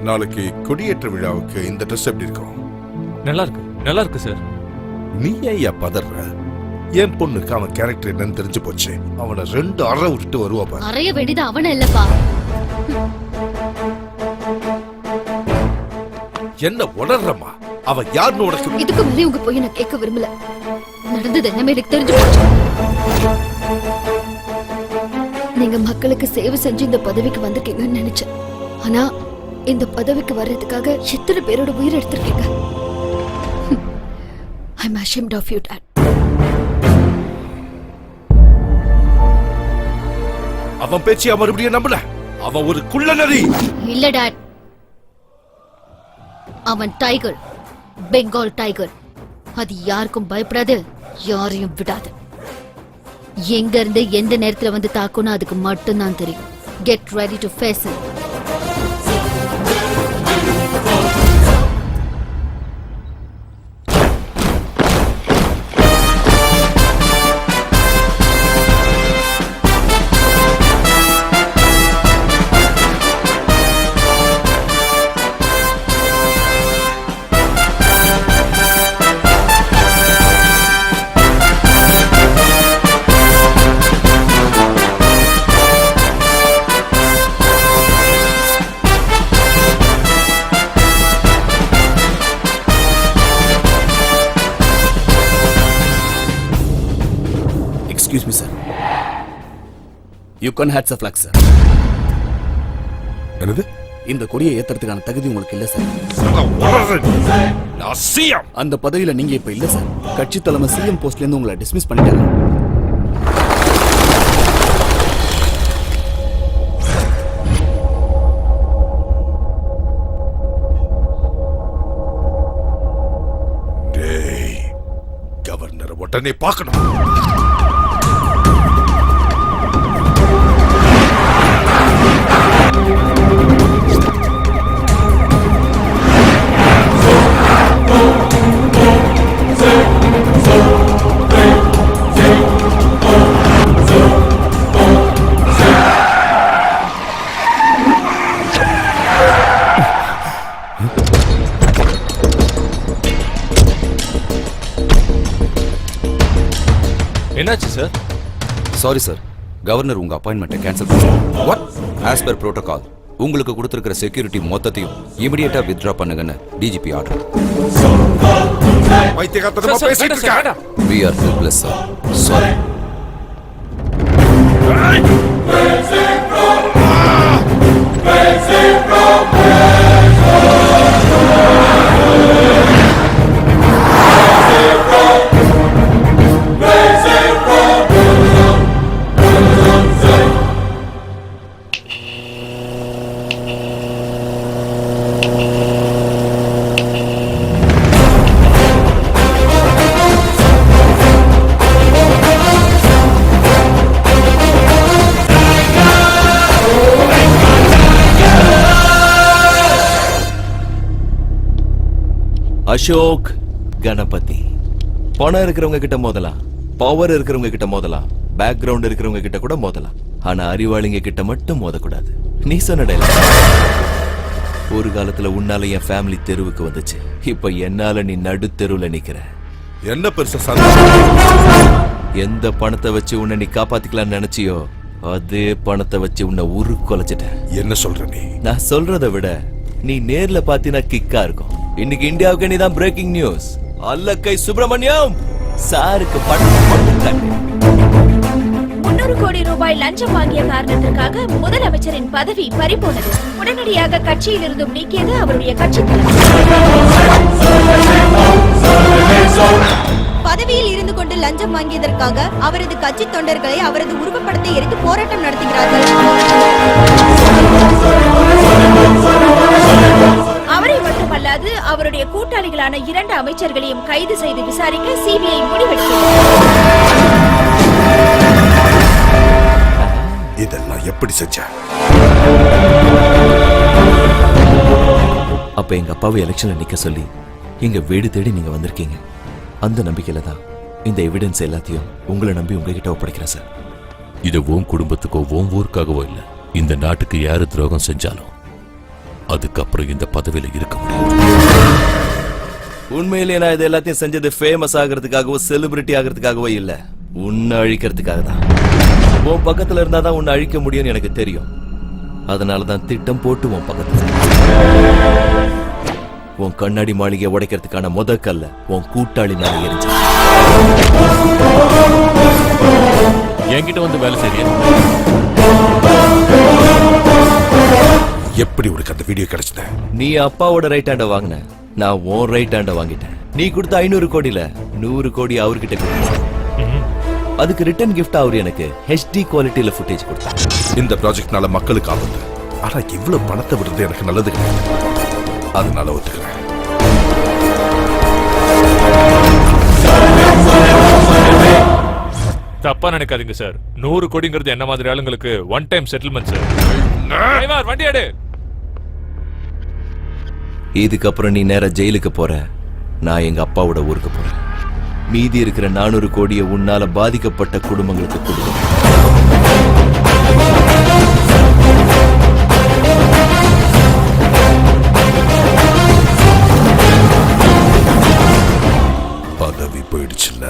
நாளைக்கு கொடியேற்ற விழாவுக்கு இந்த ட்ரெஸ் எப்படி இருக்கும்? நல்லா இருக்கு சார். நீ ஏன் பதற? என் பொண்ணுக்கு அவன் கேரக்டர் என்னன்னு தெரிஞ்சு போச்சு. அவனை 2 அறை விட்டு வருவா பாரு. அறைய வேண்டியது அவன இல்லப்பா. என்ன உணர்றமா? அவன் யாருன்னு உனக்கு? இதுக்கு மேலே உங்க போய் நான் கேட்க விரும்பல. நடந்தது என்னமே எனக்கு தெரிஞ்சு போச்சு. நீங்க மக்களுக்கு சேவை செஞ்சு இந்த பதவிக்கு வந்திருக்கீங்கன்னு நினைச்சேன். ஆனா இந்த பதவிக்கு வர்றதுக்காக எத்தனை பேரோட உயிர் எடுத்திருக்கீங்க. I'm ashamed of you, Dad. அவன் பேச்சியா மறுபடியும் நம்பல? அவன் ஒரு குள்ளநரி. இல்ல டாட், அவன் டைகர், பெங்கால் டைகர். அது யாருக்கும் பயப்படாது, யாரையும் விடாது. எங்க இருந்து எந்த நேரத்துல வந்து தாக்கும்னு அதுக்கு மட்டும்தான் தெரியும். Get ready to face it. Excuse me, sir. You can't have a flag, sir. என்னது? இந்த கொடியை ஏத்துறதுக்கான தகுதி உங்களுக்கு இல்ல சார். நான் சிஎம். அந்த பதவியில நீங்க இப்ப இல்ல சார். கட்சி தலைமை சிஎம் போஸ்ட்ல இருந்து உங்களை டிஸ்மிஸ் பண்ணிட்டாங்க. டேய், கவர்னர் உடனே பார்க்கணும். என்னாச்சு சார்? சாரி சார், கவர்னர் உங்க அப்பாயின்மெண்ட்டை கேன்சல் பண்ணுங்க. வாட்? ஆஸ் பர் புரோட்டோகால் உங்களுக்கு கொடுத்திருக்கிற செக்யூரிட்டி மொத்தத்தையும் இமிடியேட்டா வித்ட்ரா பண்ணுங்கன்னு டிஜிபி ஆர்டர். வைத்தியகாரத்தனமா பேசிட்டு இருக்க. We are helpless, sir. Sorry. Ashok Ganapathi. பணம் இருக்கிறவங்க கிட்ட மோதலாம், பவர் இருக்கிறவங்க கிட்ட மோதலாம், பேக்ரவுண்ட் இருக்கிறவங்க கிட்ட கூட மோதலாம். ஆனா அறிவாளிங்க கிட்ட மட்டும் மோதக்கூடாது. நீ சொன்ன டைலாக். ஒரு காலத்துல உன்னால என் ஃபேமிலி தெருவுக்கு வந்துச்சு. இப்ப என்னால நீ நடு தெருவுல நிக்கிற. என்ன பெருசா? எந்த பணத்தை வச்சு உன்னை நீ காப்பாத்திக்கலாம்னு நினைச்சியோ அதே பணத்தை வச்சு உன்னை உருக்குலைச்சிட்ட. என்ன சொல்ற நீ? நான் சொல்றதை விட நீ நேர்ல பாத்தீனா கிக்கா இருக்கும். இன்னைக்கு இந்தியாவுக்கு நீதான் பிரேக்கிங் நியூஸ். அல்லக்கை சுப்பிரமணியம் சாருக்கு பணம் 300 கோடி ரூபாய் லஞ்சம் வாங்கிய காரணத்திற்காக முதலமைச்சரின் பதவி பறிபோனது. உடனடியாக கட்சியில் இருந்தும் நீக்கியது அவருடைய கட்சி. பதவியில் இருந்து கொண்டு லஞ்சம் வாங்கியதற்காக அவரது கட்சி தொண்டர்களை அவரது உருவப்படத்தை எரித்து போராட்டம் நடத்துகிறார்கள். அவரை மட்டுமல்லாது அவருடைய கூட்டாளிகளான 2 அமைச்சர்களையும் கைது செய்து விசாரிக்க சிபிஐ முடிவெடுத்தது. இதெல்லாம் எப்படி செஞ்ச? அப்ப எங்க அப்பாவை எலெக்ஷன்ல நிக்க சொல்லி எங்க வீடு தேடி நீங்க வந்திருக்கீங்க. அந்த நம்பிக்கையில தான் இந்த எவிடன்ஸ் எல்லாத்தையும் உங்களை நம்பி உங்ககிட்ட ஒப்படைக்கிறேன் சார். இது உன் குடும்பத்துக்கோ உன் ஊருக்காகவோ இல்ல, இந்த நாட்டுக்கு யாரு துரோகம் செஞ்சாலும் அதுக்கப்புறம் இந்த பதவியில இருக்க முடியாது. உண்மையிலேயே நான் இது எல்லாத்தையும் செஞ்சது ஃபேமஸ் ஆகிறதுக்காகவோ செலிபிரிட்டி ஆகிறதுக்காகவோ இல்ல, உன்னை அழிக்கிறதுக்காக தான். உன் பக்கத்துல இருந்தா தான் உன்னை அழிக்க முடியும்னு எனக்கு தெரியும். அதனால தான் திட்டம் போட்டு உன் பக்கத்துல உன் கண்ணாடி மாளிகையை உடைக்கிறதுக்கான கல்ல உன் கூட்டாளி மேல எரிஞ்சு என்கிட்ட வந்து வேலை செய்ய எப்படி உனக்கு அந்த வீடியோ கிடைச்சது? நீ அப்பாவோட ரைட் ஹேண்ட வாங்கின, நான் உன் ரைட் ஹேண்ட வாங்கிட்டேன். நீ கொடுத்த 500 கோடியில 100 கோடி அவர்கிட்ட கொடுத்தேன். அதுக்கு ரிட்டர்ன் கிஃப்ட் அவர் எனக்கு HD குவாலிட்டியில ஃபுட்டேஜ் கொடுத்தார். இந்த ப்ராஜெக்ட்னால மக்களுக்கு ஆபத்து. ஆனா இவ்வளவு பணத்தை விடுறது எனக்கு நல்லது கிடையாது. அதனால ஒத்துக்கிறேன். தப்பா நினைக்காதீங்க சார். 100 கோடிங்கிறது என்ன மாதிரி ஆளுங்களுக்கு ஒன் டைம் செட்டில்மெண்ட் சார். வண்டி எடு. இதுக்கப்புறம் நீ நேரா ஜெயிலுக்கு போற, நான் எங்க அப்பாவோட ஊருக்கு போறேன். மீதி இருக்கிற 400 கோடியை உன்னால பாதிக்கப்பட்ட குடும்பங்களுக்கு கொடுக்கும். பதவி போயிடுச்சுல்ல,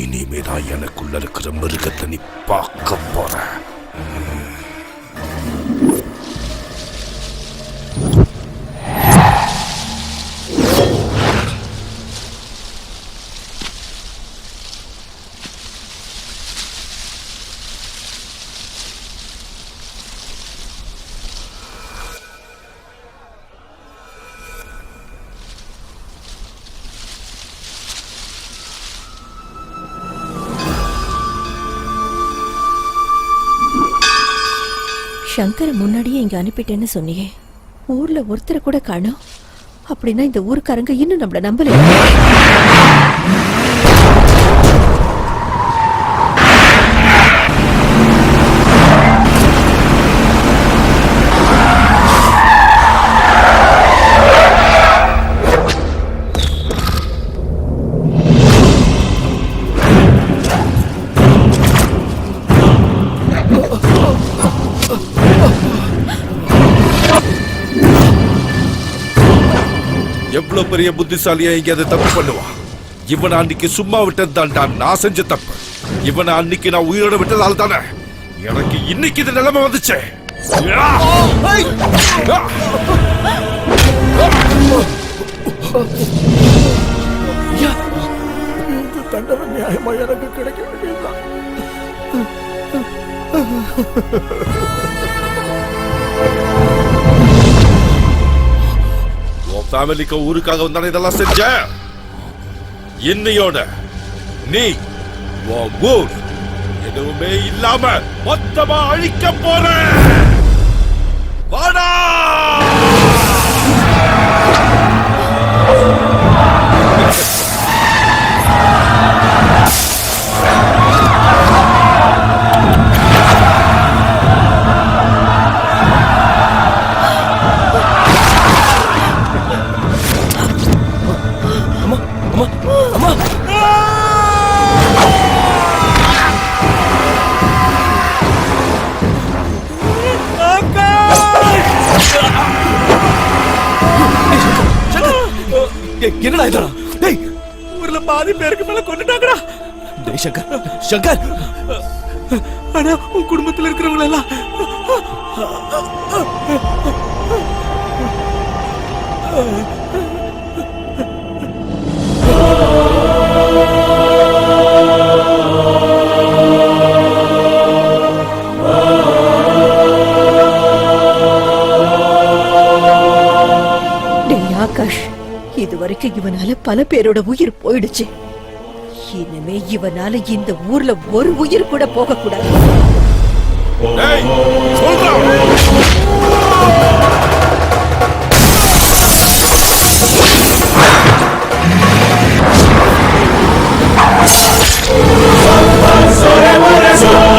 இனிமே நான் எனக்குள்ள இருக்கிற மிருகத்தை நீ பார்க்க போற. சங்கரை முன்னாடியே இங்க அனுப்பிட்டேன்னு சொன்னியே, ஊர்ல ஒருத்தரை கூட காணோம். அப்படின்னா இந்த ஊருக்காரங்க இன்னும் நம்மள நம்பல. எவ்வளவு பெரிய புத்திசாலியா இங்க அதை தப்பு பண்ணுவான். இவனை அன்னைக்கு சும்மா விட்டது தான்டா நான் செஞ்ச தப்பு. இவனை அன்னைக்கு நான் உயிரோட விட்டதால தானே எனக்கு இன்னைக்கு இந்த நிலைமை வந்துச்சு. இந்த தண்டனை நியாயமா எனக்கு கிடைக்க வேண்டியதுதான். ஃபேமிலிக்கு ஊருக்காக வந்தானே இதெல்லாம் செஞ்ச. இன்னையோட நீ உன் ஊர் எதுவுமே இல்லாம மொத்தமா அழிக்க போற. வாடா! என்னடா இதெல்லாம்? டேய், ஊர்ல பாதி பேருக்கு மேல கொண்டுட்டாங்கடா. டேய் சங்கர், சங்கர், ஆனா உன் குடும்பத்துல இருக்கிறவங்க எல்லாம் ஆகாஷ், இதுவரைக்கும் இவனால பல பேரோட உயிர் போயிடுச்சு. இனிமே இவனால இந்த ஊர்ல ஒரு உயிர் கூட போக கூடாது. Sole,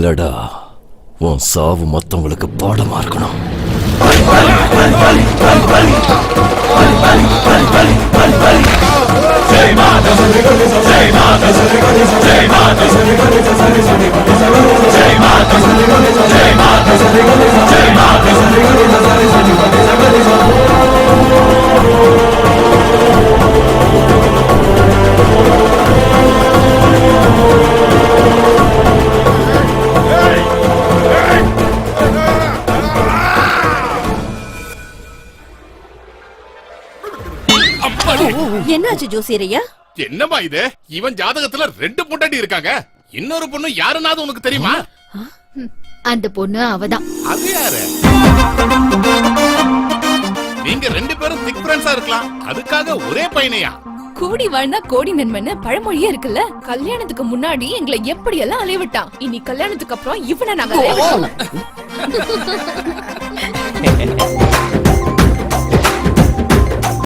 இல்லடா, உன் சாவு மத்தவங்களுக்கு பாடமா இருக்கணும். என்னாச்சு ஜோசியரையா? என்னமா இது? இவன் ஜாதகத்துல 2 பொண்டாட்டி இருக்காங்க. இன்னொரு பொண்ணு யாருனாவது உனக்கு தெரியுமா? அந்த பொண்ணு அவதான். அது யாரு? நீங்க 2 பேரும் திக் ஃப்ரெண்ட்ஸா இருக்கலாம், அதுக்காக ஒரே பையனையா? கூடி வாழ்ந்தா கோடி நன்மைன்னு பழமொழியே இருக்குல்ல. கல்யாணத்துக்கு முன்னாடி எங்களை எப்படி எல்லாம் அலைவிட்டான், இனி கல்யாணத்துக்கு அப்புறம் இவனை நாங்க